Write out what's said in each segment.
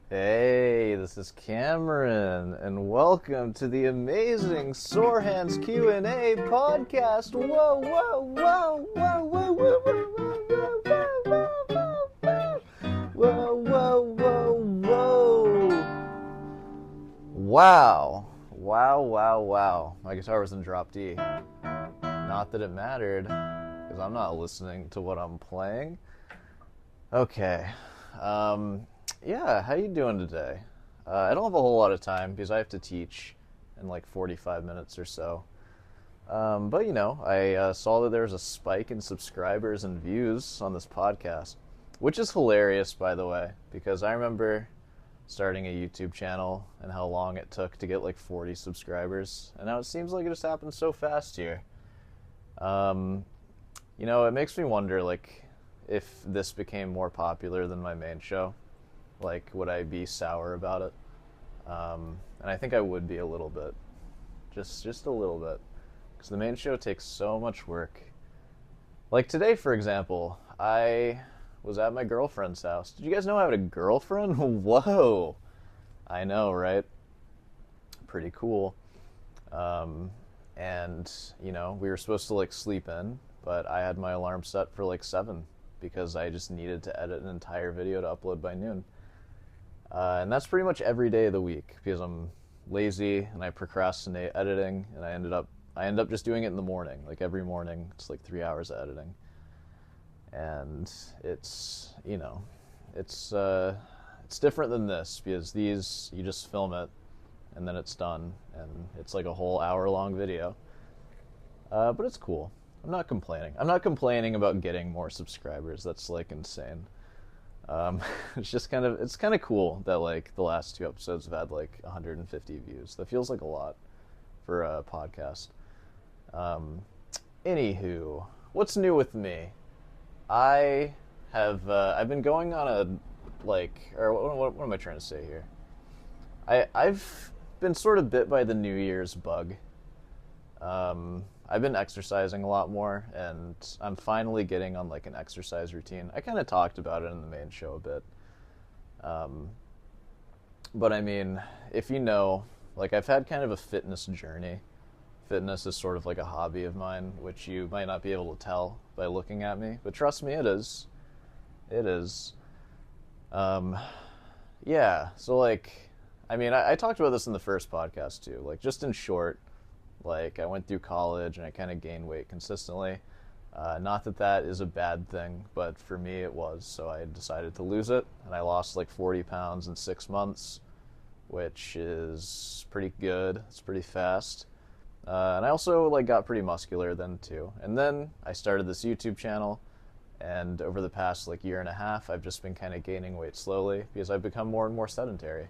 Hey, this is Cameron, and welcome to the amazing Sor Hands Q&A podcast. Whoa, whoa, whoa, whoa, whoa, whoa, whoa, whoa, whoa, whoa, whoa, whoa, whoa. Wow, wow, wow, wow. My guitar was in drop D. Not that it mattered, because I'm not listening to what I'm playing. Okay. Yeah, how you doing today? I don't have a whole lot of time because I have to teach in like 45 minutes or so. But I saw that there was a spike in subscribers and views on this podcast, which is hilarious, by the way, because I remember starting a YouTube channel and how long it took to get like 40 subscribers, and now it seems like it just happened so fast here. It makes me wonder, like, if this became more popular than my main show, like, would I be sour about it? And I think I would be a little bit, just a little bit, because the main show takes so much work. Like today, for example, I was at my girlfriend's house. Did you guys know I had a girlfriend? Whoa, I know, right? Pretty cool. And we were supposed to like sleep in, but I had my alarm set for like 7 because I just needed to edit an entire video to upload by noon. And that's pretty much every day of the week because I'm lazy and I procrastinate editing, and I end up just doing it in the morning. Like every morning, it's like 3 hours of editing, and it's different than this because these you just film it and then it's done, and it's like a whole hour-long video. But it's cool. I'm not complaining. I'm not complaining about getting more subscribers. That's like insane. It's kind of cool that like the last 2 episodes have had like 150 views. That feels like a lot for a podcast. Anywho, what's new with me? I've been going on a what am I trying to say here? I've been sort of bit by the New Year's bug. I've been exercising a lot more, and I'm finally getting on like an exercise routine. I kind of talked about it in the main show a bit. But I mean, if you know, like I've had kind of a fitness journey. Fitness is sort of like a hobby of mine, which you might not be able to tell by looking at me, but trust me, it is. It is. Yeah, so like, I mean, I talked about this in the first podcast too. Like, just in short, like, I went through college and I kind of gained weight consistently. Not that that is a bad thing, but for me it was. So I decided to lose it, and I lost like 40 pounds in 6 months, which is pretty good. It's pretty fast. And I also like got pretty muscular then too. And then I started this YouTube channel, and over the past like year and a half, I've just been kind of gaining weight slowly because I've become more and more sedentary.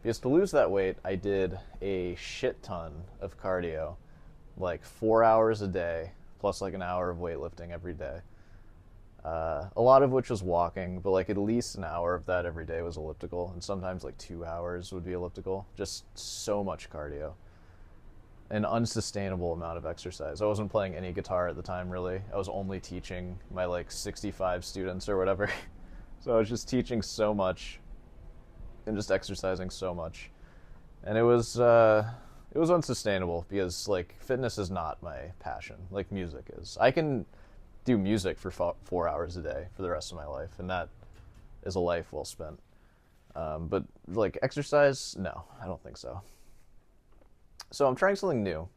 Because to lose that weight, I did a shit ton of cardio, like 4 hours a day, plus like an hour of weightlifting every day. A lot of which was walking, but like at least an hour of that every day was elliptical, and sometimes like 2 hours would be elliptical. Just so much cardio. An unsustainable amount of exercise. I wasn't playing any guitar at the time, really. I was only teaching my like 65 students or whatever. So I was just teaching so much and just exercising so much, and it was unsustainable because like fitness is not my passion like music is. I can do music for 4 hours a day for the rest of my life, and that is a life well spent. But like exercise, no, I don't think so. So I'm trying something new,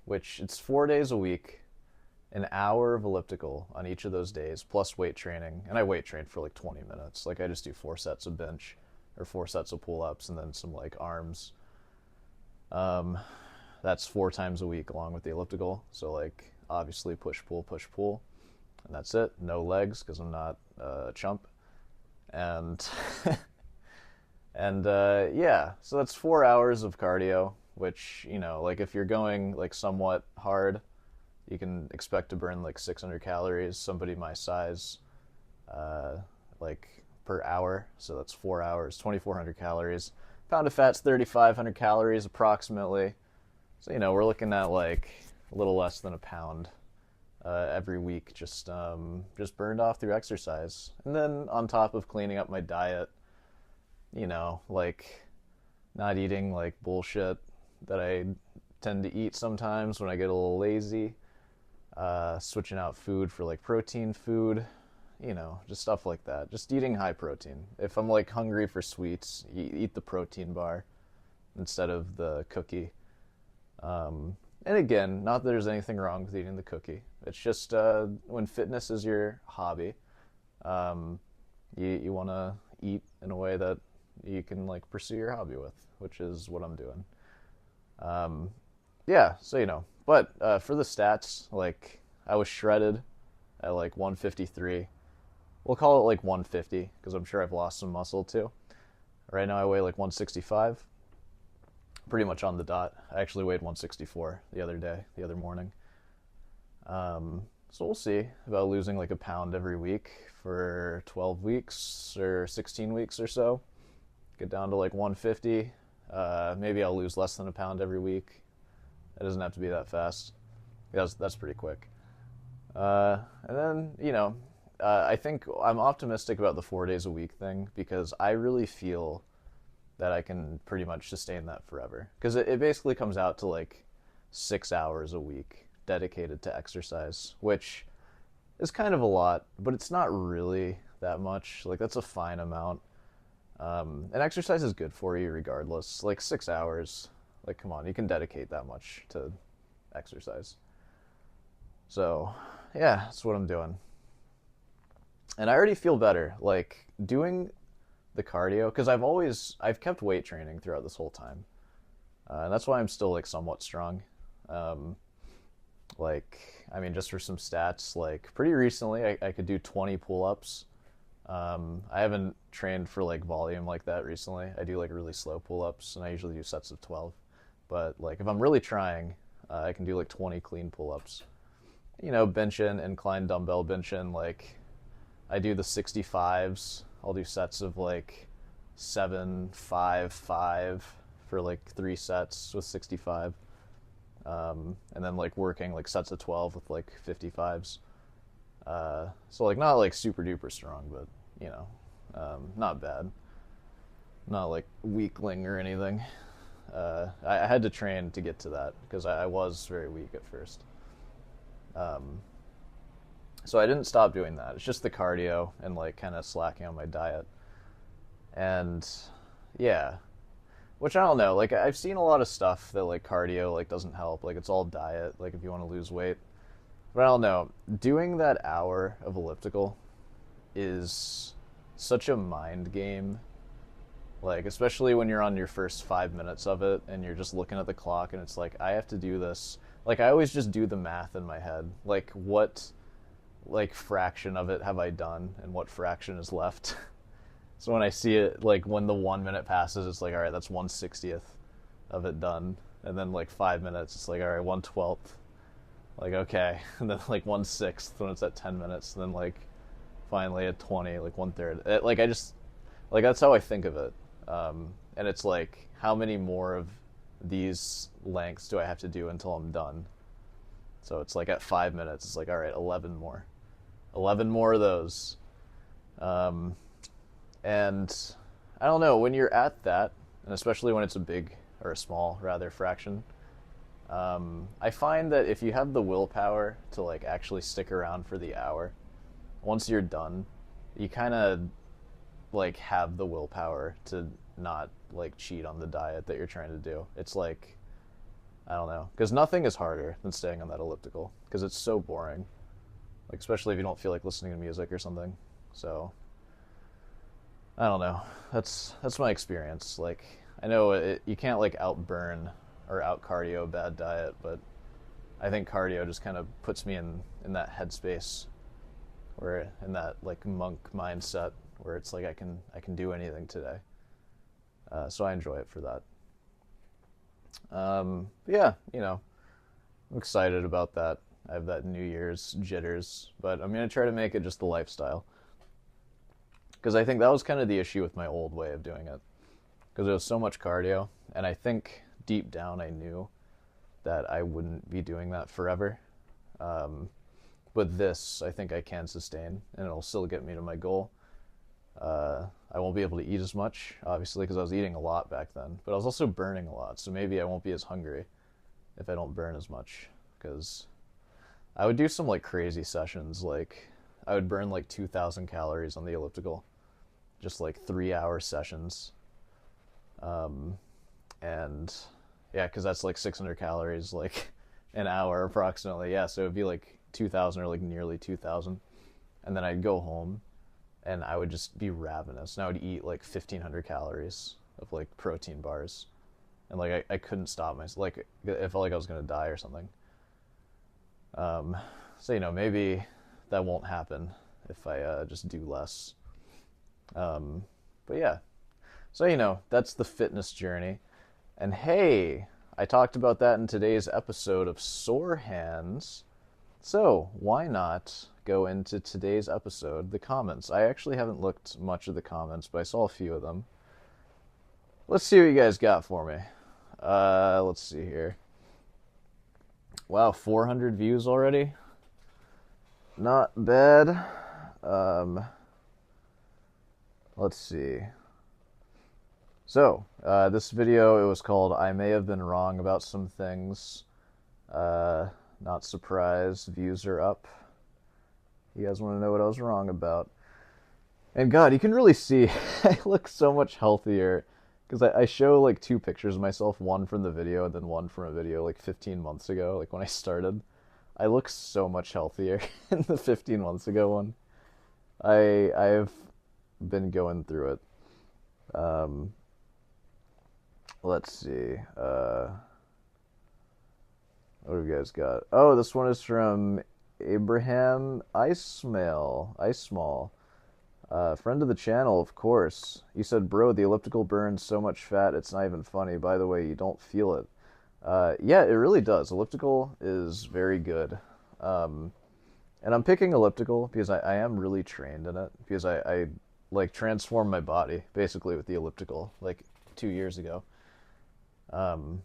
which it's 4 days a week, an hour of elliptical on each of those days, plus weight training. And I weight train for like 20 minutes. Like I just do 4 sets of bench or 4 sets of pull-ups and then some like arms. That's 4 times a week along with the elliptical. So like obviously push, pull, and that's it. No legs because I'm not a chump. And yeah, so that's 4 hours of cardio, which, like if you're going like somewhat hard, you can expect to burn like 600 calories, somebody my size, like per hour. So that's 4 hours, 2,400 calories. Pound of fat's 3,500 calories approximately. So, we're looking at like a little less than a pound every week, just burned off through exercise. And then on top of cleaning up my diet, like not eating like bullshit that I tend to eat sometimes when I get a little lazy, switching out food for like protein food, just stuff like that. Just eating high protein. If I'm like hungry for sweets, eat the protein bar instead of the cookie. And again, not that there's anything wrong with eating the cookie. It's just when fitness is your hobby, you want to eat in a way that you can like pursue your hobby with, which is what I'm doing. Yeah, so but for the stats, like I was shredded at like 153. We'll call it like 150 because I'm sure I've lost some muscle too. Right now I weigh like 165. Pretty much on the dot. I actually weighed 164 the other morning. So we'll see about losing like a pound every week for 12 weeks or 16 weeks or so. Get down to like 150. Maybe I'll lose less than a pound every week. It doesn't have to be that fast. That's pretty quick. And then, I think I'm optimistic about the 4 days a week thing because I really feel that I can pretty much sustain that forever. Because it basically comes out to like 6 hours a week dedicated to exercise, which is kind of a lot, but it's not really that much. Like that's a fine amount. And exercise is good for you regardless. Like 6 hours, like come on, you can dedicate that much to exercise. So yeah, that's what I'm doing. And I already feel better, like doing the cardio, because I've kept weight training throughout this whole time. And that's why I'm still like somewhat strong. Just for some stats, like pretty recently I could do 20 pull-ups. I haven't trained for like volume like that recently. I do like really slow pull-ups and I usually do sets of 12. But like if I'm really trying, I can do like 20 clean pull-ups. Benching, incline dumbbell benching, like I do the 65s. I'll do sets of like 7, 5, 5 for like 3 sets with 65. And then like working like sets of 12 with like 55s. So like not like super duper strong, but not bad. Not like weakling or anything. I had to train to get to that because I was very weak at first. So I didn't stop doing that. It's just the cardio and like kind of slacking on my diet. And yeah, which I don't know. Like I've seen a lot of stuff that like cardio like doesn't help. Like it's all diet. Like if you want to lose weight, but I don't know. Doing that hour of elliptical is such a mind game. Like especially when you're on your first 5 minutes of it and you're just looking at the clock and it's like I have to do this. Like I always just do the math in my head. Like what like fraction of it have I done and what fraction is left. So when I see it, like when the 1 minute passes, it's like, all right, that's 1/60th of it done. And then like 5 minutes, it's like, all right, 1/12. Like, okay. And then like 1/6 when it's at 10 minutes. And then like finally at 20, like 1/3. Like I just, like that's how I think of it. And it's like, how many more of these lengths do I have to do until I'm done? So it's like at 5 minutes, it's like, all right, 11 more. 11 more of those. And I don't know, when you're at that, and especially when it's a big, or a small, rather, fraction, I find that if you have the willpower to like actually stick around for the hour, once you're done, you kind of like have the willpower to not like cheat on the diet that you're trying to do. It's like, I don't know, because nothing is harder than staying on that elliptical because it's so boring, like especially if you don't feel like listening to music or something. So I don't know, that's my experience. Like I know you can't like outburn or out cardio a bad diet, but I think cardio just kind of puts me in that headspace, where in that like monk mindset where it's like I can do anything today. So I enjoy it for that. Yeah, I'm excited about that. I have that New Year's jitters, but I'm going to try to make it just the lifestyle. Because I think that was kind of the issue with my old way of doing it. Because it was so much cardio, and I think deep down I knew that I wouldn't be doing that forever. But this, I think I can sustain, and it'll still get me to my goal. I won't be able to eat as much, obviously, because I was eating a lot back then. But I was also burning a lot, so maybe I won't be as hungry if I don't burn as much. Because I would do some, like, crazy sessions. Like, I would burn, like, 2,000 calories on the elliptical. Just, like, 3-hour sessions. And, yeah, because that's, like, 600 calories, like, an hour approximately. Yeah, so it would be, like, 2,000 or, like, nearly 2,000. And then I'd go home. And I would just be ravenous. And I would eat like 1,500 calories of like protein bars. And like I couldn't stop myself. Like it felt like I was going to die or something. So, you know, maybe that won't happen if I just do less. But yeah. So, you know, that's the fitness journey. And hey, I talked about that in today's episode of Sor Hands. So, why not go into today's episode, the comments. I actually haven't looked much at the comments, but I saw a few of them. Let's see what you guys got for me. Let's see here. Wow, 400 views already? Not bad. Let's see. So, this video, it was called I May Have Been Wrong About Some Things. Not surprised, views are up. You guys want to know what I was wrong about. And God, you can really see I look so much healthier. Because I show like 2 pictures of myself, one from the video and then one from a video like 15 months ago, like when I started. I look so much healthier in the 15 months ago one. I've been going through it. Let's see. What have you guys got? Oh, this one is from Abraham Icemall. Friend of the channel, of course. You said, bro, the elliptical burns so much fat, it's not even funny. By the way, you don't feel it. Yeah, it really does. Elliptical is very good. And I'm picking elliptical because I am really trained in it. Because I like transformed my body, basically, with the elliptical, like 2 years ago.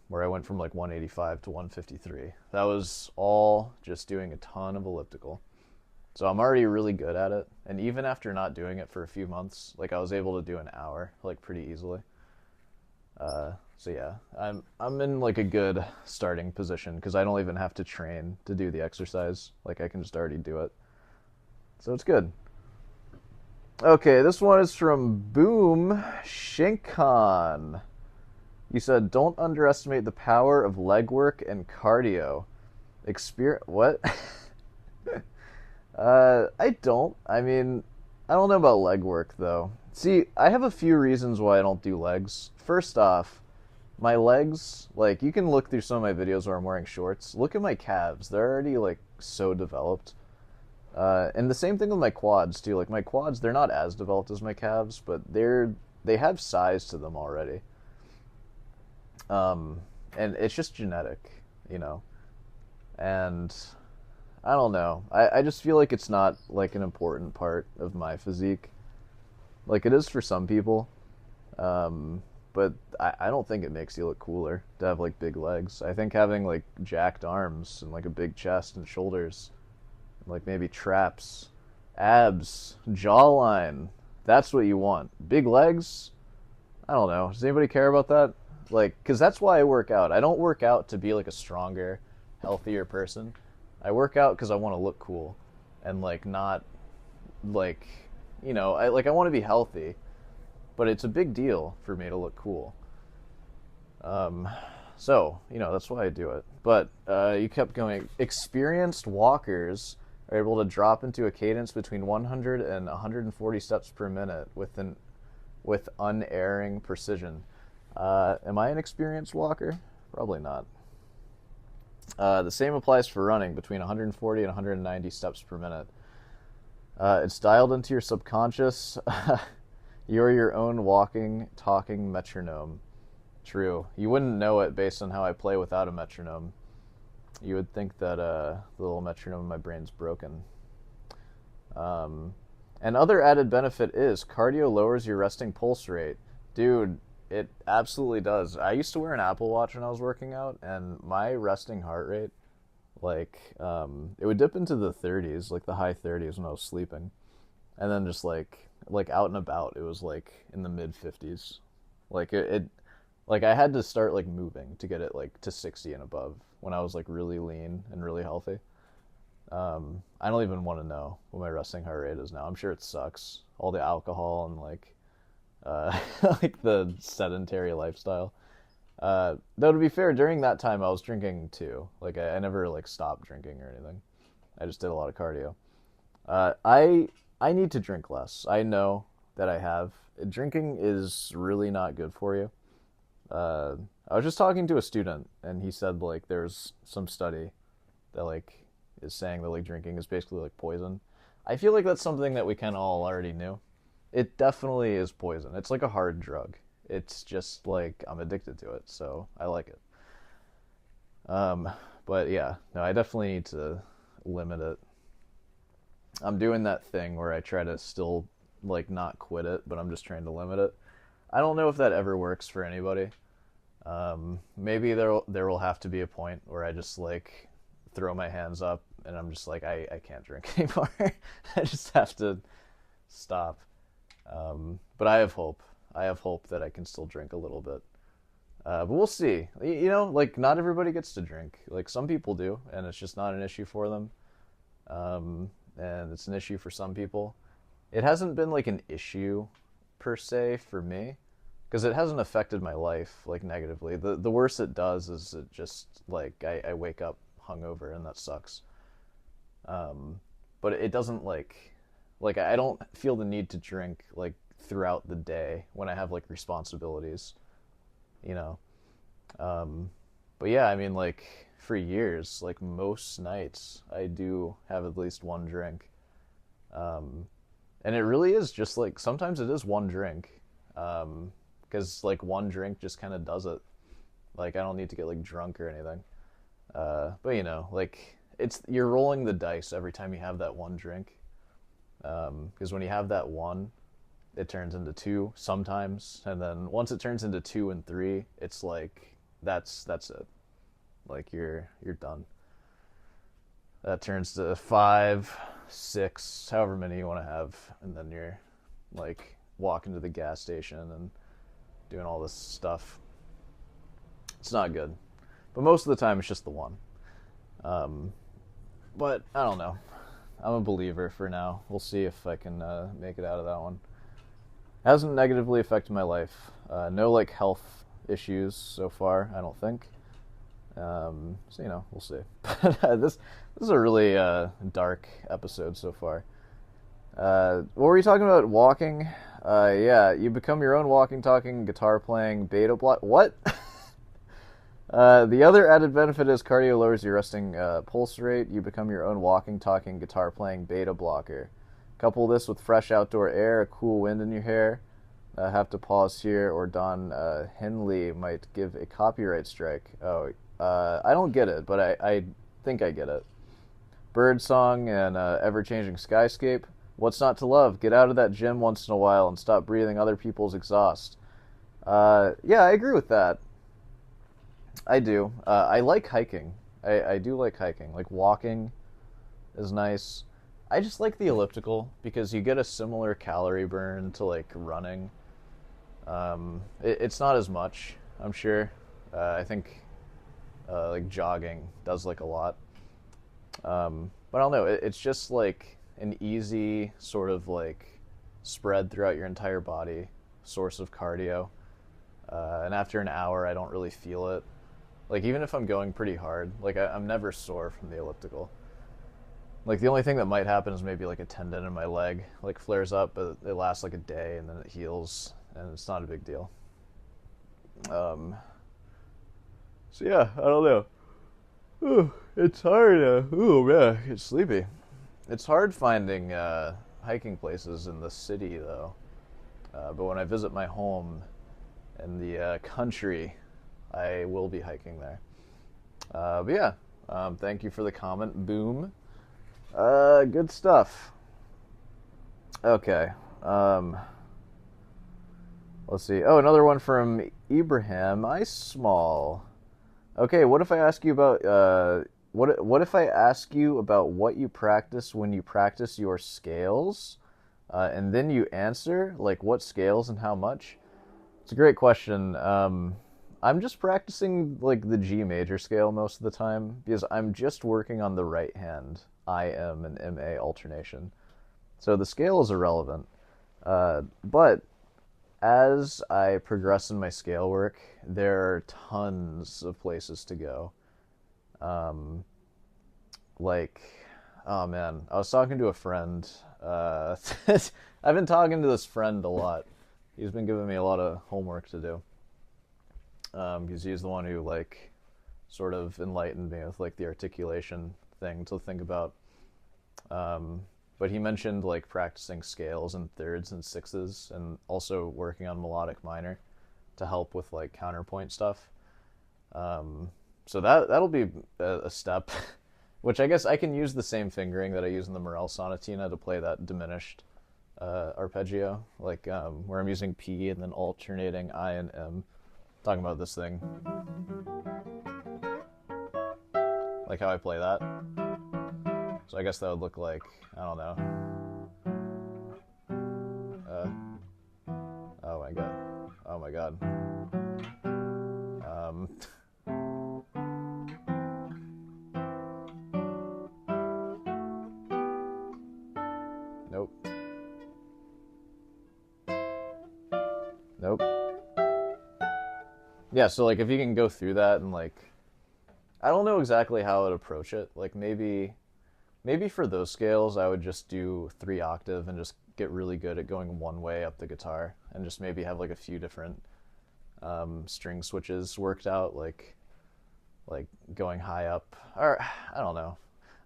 Where I went from like 185 to 153. That was all just doing a ton of elliptical. So I'm already really good at it. And even after not doing it for a few months, like I was able to do an hour, like pretty easily. So yeah, I'm in like a good starting position because I don't even have to train to do the exercise. Like I can just already do it. So it's good. Okay, this one is from Boom Shinkon. You said, don't underestimate the power of leg work and cardio. What? I don't. I mean, I don't know about leg work, though. See, I have a few reasons why I don't do legs. First off, my legs, like, you can look through some of my videos where I'm wearing shorts. Look at my calves. They're already, like, so developed. And the same thing with my quads, too. Like, my quads, they're not as developed as my calves, but they have size to them already. And it's just genetic, you know, and I don't know. I just feel like it's not like an important part of my physique. Like it is for some people. But I don't think it makes you look cooler to have like big legs. I think having like jacked arms and like a big chest and shoulders, like maybe traps, abs, jawline, that's what you want. Big legs? I don't know. Does anybody care about that? Like, because that's why I work out. I don't work out to be like a stronger, healthier person. I work out because I want to look cool and like not like, you know, I want to be healthy, but it's a big deal for me to look cool. So, you know, that's why I do it. But you kept going. Experienced walkers are able to drop into a cadence between 100 and 140 steps per minute with unerring precision. Am I an experienced walker? Probably not. The same applies for running, between 140 and 190 steps per minute. It's dialed into your subconscious. You're your own walking, talking metronome. True. You wouldn't know it based on how I play without a metronome. You would think that the little metronome in my brain's broken. Another added benefit is cardio lowers your resting pulse rate. Dude, it absolutely does. I used to wear an Apple Watch when I was working out, and my resting heart rate Like, it would dip into the 30s, like the high 30s when I was sleeping. And then just like out and about, it was like in the mid 50s. Like like I had to start like moving to get it like to 60 and above when I was like really lean and really healthy. I don't even want to know what my resting heart rate is now. I'm sure it sucks. All the alcohol and like like the sedentary lifestyle. Though to be fair, during that time I was drinking too. Like I never like stopped drinking or anything. I just did a lot of cardio. I need to drink less. I know that I have. Drinking is really not good for you. I was just talking to a student, and he said like there's some study that like is saying that like drinking is basically like poison. I feel like that's something that we kind of all already knew. It definitely is poison. It's like a hard drug. It's just like I'm addicted to it, so I like it. But yeah, no, I definitely need to limit it. I'm doing that thing where I try to still like not quit it, but I'm just trying to limit it. I don't know if that ever works for anybody. Maybe there will have to be a point where I just like throw my hands up and I'm just like I can't drink anymore. I just have to stop. But I have hope. I have hope that I can still drink a little bit. But we'll see. You know, like not everybody gets to drink. Like some people do, and it's just not an issue for them. And it's an issue for some people. It hasn't been like an issue per se for me because it hasn't affected my life like negatively. The worst it does is it just like I wake up hungover and that sucks. But it doesn't like I don't feel the need to drink like throughout the day when I have like responsibilities, you know. But yeah, I mean like for years, like most nights I do have at least one drink. And it really is just like sometimes it is one drink. Because like one drink just kind of does it. Like I don't need to get like drunk or anything. But you know, like you're rolling the dice every time you have that one drink. Because when you have that one, it turns into two sometimes, and then once it turns into 2 and 3, it's like that's it. Like you're done. That turns to 5, 6, however many you want to have, and then you're like walking to the gas station and doing all this stuff. It's not good, but most of the time it's just the one. But I don't know. I'm a believer for now. We'll see if I can make it out of that one. Hasn't negatively affected my life. No like health issues so far, I don't think. So you know, we'll see. this is a really dark episode so far. What were you talking about? Walking? Yeah, you become your own walking, talking, guitar playing, beta block. What? The other added benefit is cardio lowers your resting pulse rate. You become your own walking, talking, guitar playing beta blocker. Couple this with fresh outdoor air, a cool wind in your hair. Have to pause here, or Don Henley might give a copyright strike. Oh, I don't get it, but I think I get it. Bird song and ever-changing skyscape. What's not to love? Get out of that gym once in a while and stop breathing other people's exhaust. Yeah, I agree with that. I do. I like hiking. I do like hiking. Like walking is nice. I just like the elliptical because you get a similar calorie burn to like running. It's not as much, I'm sure. I think like jogging does like a lot. But I don't know. It's just like an easy sort of like spread throughout your entire body source of cardio. And after an hour, I don't really feel it. Like even if I'm going pretty hard, like I'm never sore from the elliptical. Like the only thing that might happen is maybe like a tendon in my leg like flares up, but it lasts like a day and then it heals, and it's not a big deal. So yeah, I don't know. Ooh, it's hard. Ooh man, it's sleepy. It's hard finding hiking places in the city though. But when I visit my home in the country, I will be hiking there. But yeah, thank you for the comment. Boom. Good stuff. Okay. Let's see. Oh, another one from Ibrahim. Small. Okay, what if I ask you about what if I ask you about what you practice when you practice your scales, and then you answer like what scales and how much? It's a great question. I'm just practicing like the G major scale most of the time because I'm just working on the right hand IM and MA alternation. So the scale is irrelevant. But as I progress in my scale work, there are tons of places to go. Like, oh man, I was talking to a friend. I've been talking to this friend a lot. He's been giving me a lot of homework to do. Because he's the one who like sort of enlightened me with like the articulation thing to think about. But he mentioned like practicing scales and thirds and sixes and also working on melodic minor to help with like counterpoint stuff. So that'll be a step, which I guess I can use the same fingering that I use in the Morel Sonatina to play that diminished arpeggio, like where I'm using P and then alternating I and M. Talking about this thing, like how I play that. So I guess that would look like, I don't know. Oh my god. Oh my god. Nope. Nope. Yeah, so like if you can go through that and like, I don't know exactly how I'd approach it. Like maybe for those scales I would just do 3 octave and just get really good at going one way up the guitar and just maybe have like a few different string switches worked out, like going high up, or I don't know.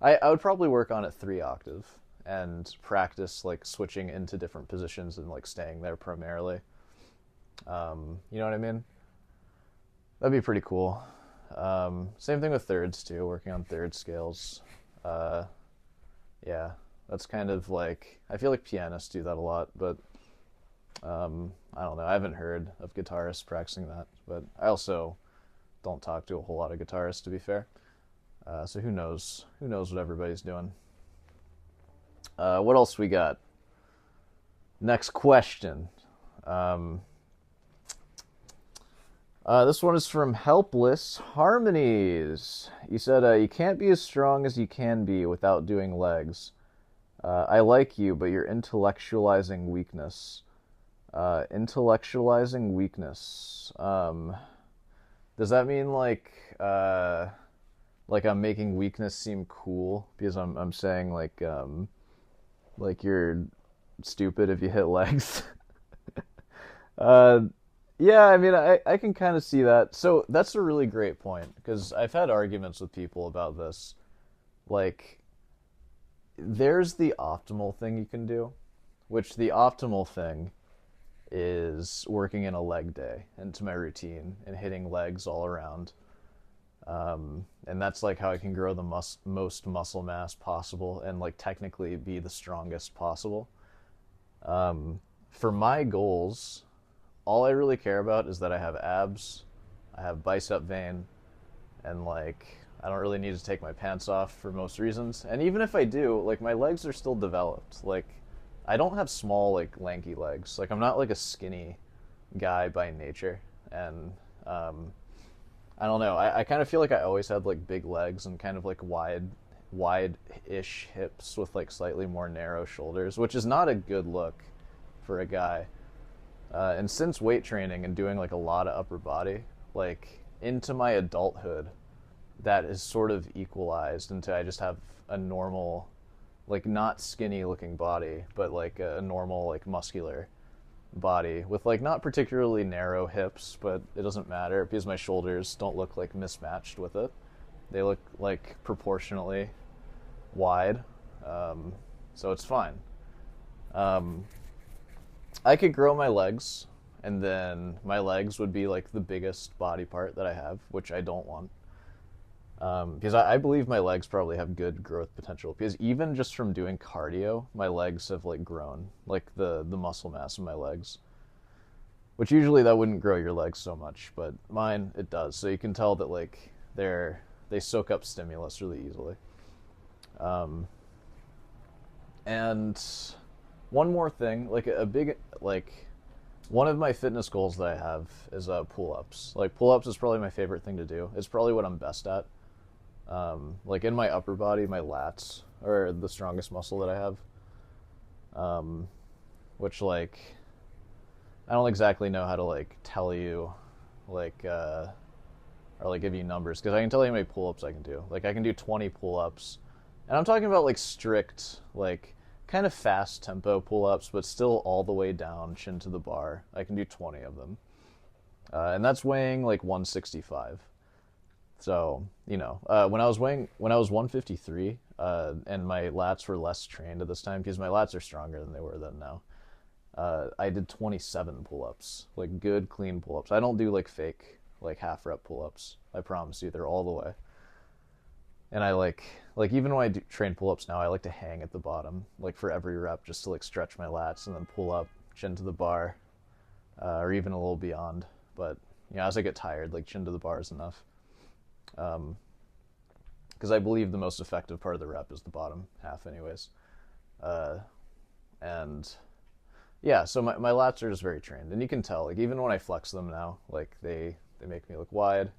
I would probably work on it 3 octave and practice like switching into different positions and like staying there primarily. You know what I mean? That'd be pretty cool. Same thing with thirds too, working on third scales. Yeah, that's kind of like, I feel like pianists do that a lot, but I don't know. I haven't heard of guitarists practicing that, but I also don't talk to a whole lot of guitarists, to be fair. So who knows? Who knows what everybody's doing? What else we got? Next question. This one is from Helpless Harmonies. You said, you can't be as strong as you can be without doing legs. I like you, but you're intellectualizing weakness. Intellectualizing weakness. Does that mean like I'm making weakness seem cool? Because I'm saying like you're stupid if you hit legs. Yeah, I mean, I can kind of see that. So that's a really great point, because I've had arguments with people about this. Like, there's the optimal thing you can do, which the optimal thing is working in a leg day into my routine and hitting legs all around. And that's like how I can grow the most muscle mass possible and like technically be the strongest possible. For my goals, all I really care about is that I have abs, I have bicep vein, and like I don't really need to take my pants off for most reasons. And even if I do, like my legs are still developed. Like I don't have small like lanky legs. Like I'm not like a skinny guy by nature. And I don't know. I kind of feel like I always had like big legs and kind of like wide-ish hips with like slightly more narrow shoulders, which is not a good look for a guy. And since weight training and doing like a lot of upper body, like into my adulthood, that is sort of equalized until I just have a normal, like not skinny looking body, but like a normal like muscular body with like not particularly narrow hips, but it doesn't matter because my shoulders don't look like mismatched with it. They look like proportionally wide, so it's fine. I could grow my legs, and then my legs would be like the biggest body part that I have, which I don't want. Because I believe my legs probably have good growth potential, because even just from doing cardio, my legs have like grown, like the muscle mass in my legs. Which usually that wouldn't grow your legs so much, but mine, it does. So you can tell that like they're they soak up stimulus really easily. And one more thing, like a big, like one of my fitness goals that I have is pull-ups. Like pull-ups is probably my favorite thing to do. It's probably what I'm best at. Like in my upper body, my lats are the strongest muscle that I have. Which like, I don't exactly know how to like tell you, like, or like give you numbers, because I can tell you how many pull-ups I can do. Like I can do 20 pull-ups, and I'm talking about like strict, like kind of fast tempo pull-ups, but still all the way down, chin to the bar. I can do 20 of them, and that's weighing like 165. So when I was 153, and my lats were less trained at this time, because my lats are stronger than they were then now. I did 27 pull-ups, like good clean pull-ups. I don't do like fake, like half rep pull-ups. I promise you, they're all the way. And I like even when I do train pull-ups now, I like to hang at the bottom, like for every rep, just to like stretch my lats and then pull up, chin to the bar, or even a little beyond. But as I get tired, like chin to the bar is enough. Because I believe the most effective part of the rep is the bottom half, anyways. And yeah, so my lats are just very trained, and you can tell, like even when I flex them now, like they make me look wide.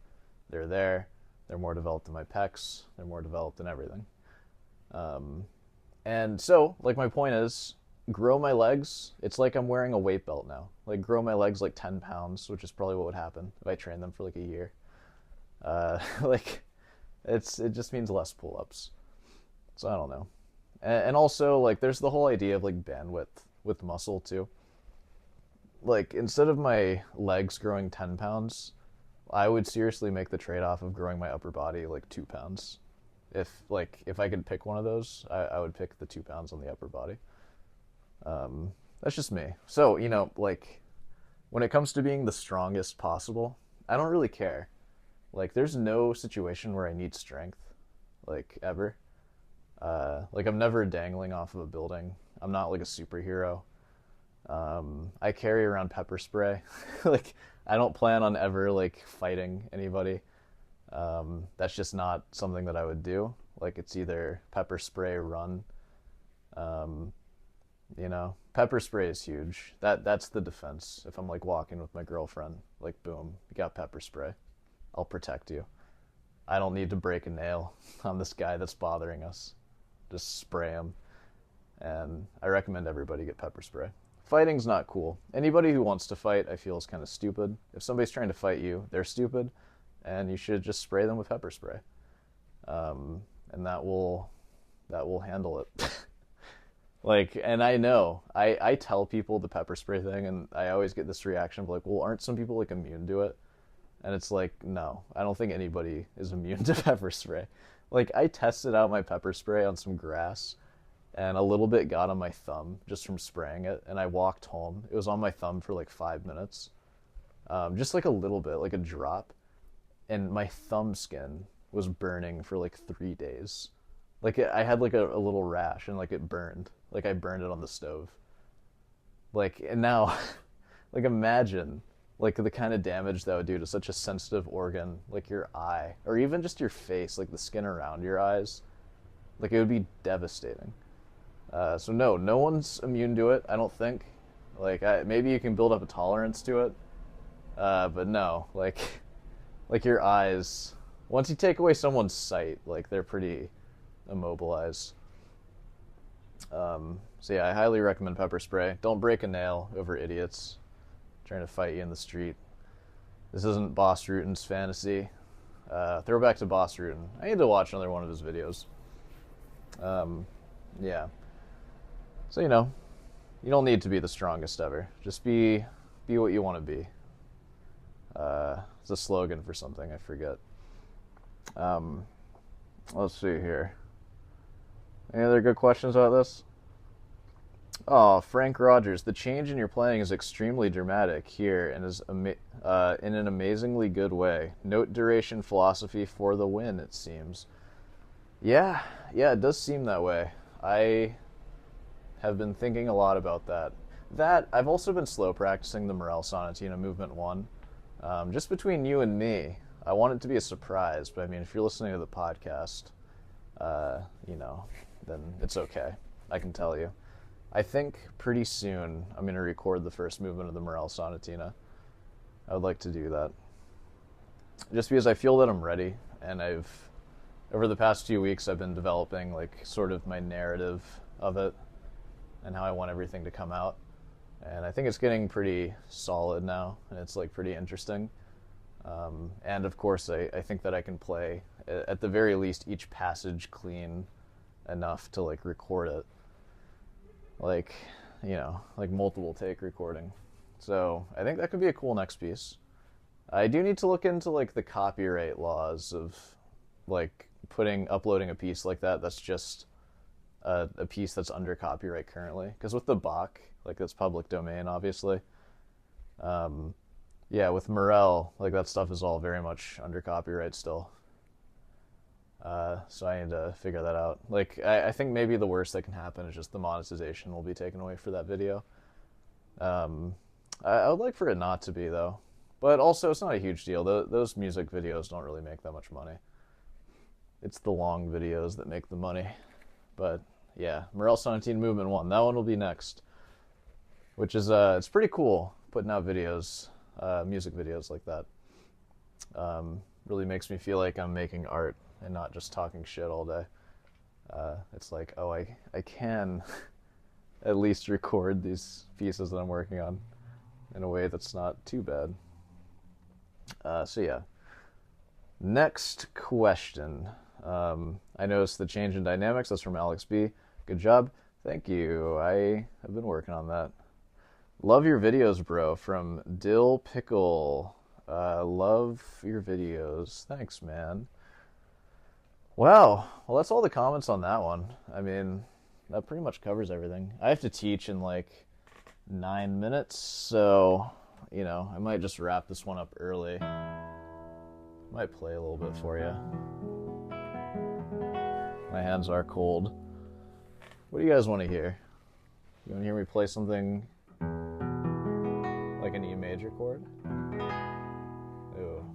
They're there. They're more developed in my pecs. They're more developed in everything. And so, like, my point is, grow my legs. It's like I'm wearing a weight belt now. Like, grow my legs like 10 pounds, which is probably what would happen if I trained them for like a year. Like, it just means less pull-ups. So I don't know. And also, like, there's the whole idea of like bandwidth with muscle too. Like, instead of my legs growing 10 pounds, I would seriously make the trade-off of growing my upper body like 2 pounds. If I could pick one of those, I would pick the 2 pounds on the upper body. That's just me. So, like, when it comes to being the strongest possible, I don't really care. Like, there's no situation where I need strength, like, ever. Like, I'm never dangling off of a building. I'm not like a superhero. I carry around pepper spray. Like, I don't plan on ever like fighting anybody. That's just not something that I would do. Like, it's either pepper spray or run. Pepper spray is huge. That's the defense. If I'm like walking with my girlfriend, like, boom, you got pepper spray. I'll protect you. I don't need to break a nail on this guy that's bothering us. Just spray him. And I recommend everybody get pepper spray. Fighting's not cool. Anybody who wants to fight, I feel, is kind of stupid. If somebody's trying to fight you, they're stupid, and you should just spray them with pepper spray. And that will handle it. Like, and I know, I tell people the pepper spray thing, and I always get this reaction of like, well, aren't some people like immune to it? And it's like, no, I don't think anybody is immune to pepper spray. Like, I tested out my pepper spray on some grass, and a little bit got on my thumb just from spraying it, and I walked home. It was on my thumb for like 5 minutes. Just like a little bit, like a drop. And my thumb skin was burning for like 3 days. Like, I had like a little rash, and like it burned. Like, I burned it on the stove. Like, and now, like, imagine like the kind of damage that would do to such a sensitive organ, like your eye, or even just your face, like the skin around your eyes. Like, it would be devastating. So no one's immune to it, I don't think. Like, maybe you can build up a tolerance to it, but no, like your eyes, once you take away someone's sight, like, they're pretty immobilized. So yeah, I highly recommend pepper spray. Don't break a nail over idiots trying to fight you in the street. This isn't Boss Rutan's fantasy. Throwback to Boss Rutan. I need to watch another one of his videos. Yeah. So, you don't need to be the strongest ever. Just be what you want to be. It's a slogan for something, I forget. Let's see here. Any other good questions about this? Oh, Frank Rogers, the change in your playing is extremely dramatic here and is in an amazingly good way. Note duration philosophy for the win, it seems. Yeah, it does seem that way. I have been thinking a lot about that. I've also been slow practicing the Morel Sonatina Movement 1. Just between you and me, I want it to be a surprise, but I mean, if you're listening to the podcast, then it's okay. I can tell you. I think pretty soon I'm going to record the first movement of the Morel Sonatina. I would like to do that. Just because I feel that I'm ready, and over the past few weeks, I've been developing like sort of my narrative of it and how I want everything to come out. And I think it's getting pretty solid now, and it's like pretty interesting. And of course, I think that I can play, at the very least, each passage clean enough to like record it. Like multiple take recording. So I think that could be a cool next piece. I do need to look into like the copyright laws of like uploading a piece like that that's just a piece that's under copyright currently. Because with the Bach, like that's public domain, obviously. With Morel, like that stuff is all very much under copyright still. So I need to figure that out. Like, I think maybe the worst that can happen is just the monetization will be taken away for that video. I would like for it not to be, though. But also, it's not a huge deal. Those music videos don't really make that much money. It's the long videos that make the money. But, yeah, Morel Sonatina Movement 1. That one will be next. Which is, it's pretty cool, putting out videos, music videos like that. Really makes me feel like I'm making art and not just talking shit all day. It's like, oh, I can at least record these pieces that I'm working on in a way that's not too bad. So yeah. Next question. I noticed the change in dynamics. That's from Alex B. Good job. Thank you. I have been working on that. Love your videos, bro. From Dill Pickle. Love your videos. Thanks, man. Wow. Well, that's all the comments on that one. I mean, that pretty much covers everything. I have to teach in like 9 minutes, so, I might just wrap this one up early. Might play a little bit for you. My hands are cold. What do you guys want to hear? You want to hear me play something like an E major chord? Ooh.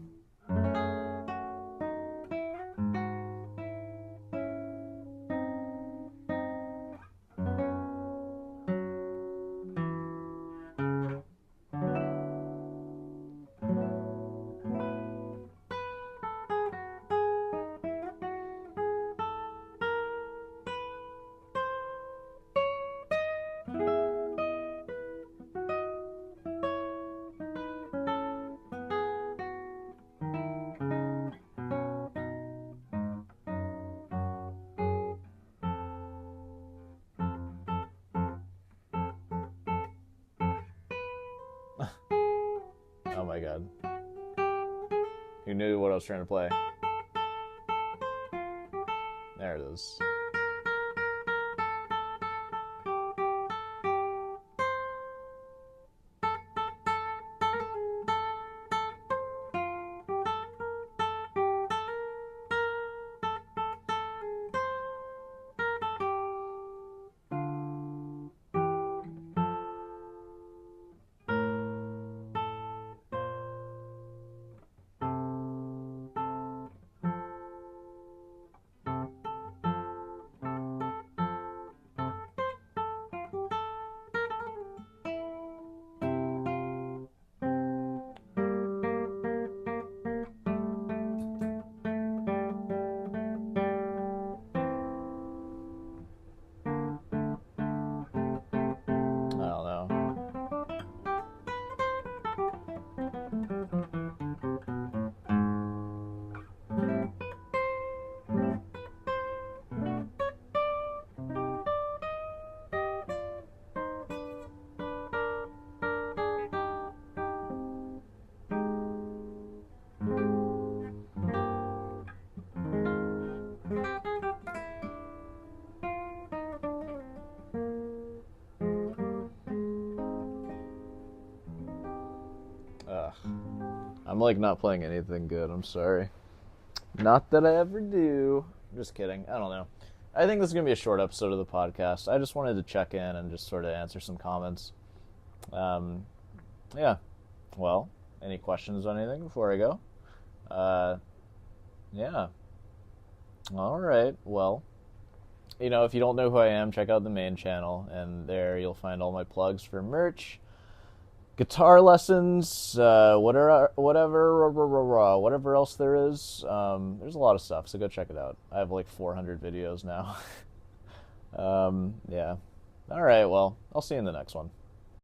Oh my god. Who knew what I was trying to play? There it is. I'm like not playing anything good, I'm sorry. Not that I ever do. I'm just kidding. I don't know. I think this is going to be a short episode of the podcast. I just wanted to check in and just sort of answer some comments. Yeah. Well, any questions on anything before I go? Uh, yeah. All right. Well, if you don't know who I am, check out the main channel, and there you'll find all my plugs for merch, guitar lessons, whatever else there is. There's a lot of stuff, so go check it out. I have like 400 videos now. Yeah. All right. Well, I'll see you in the next one.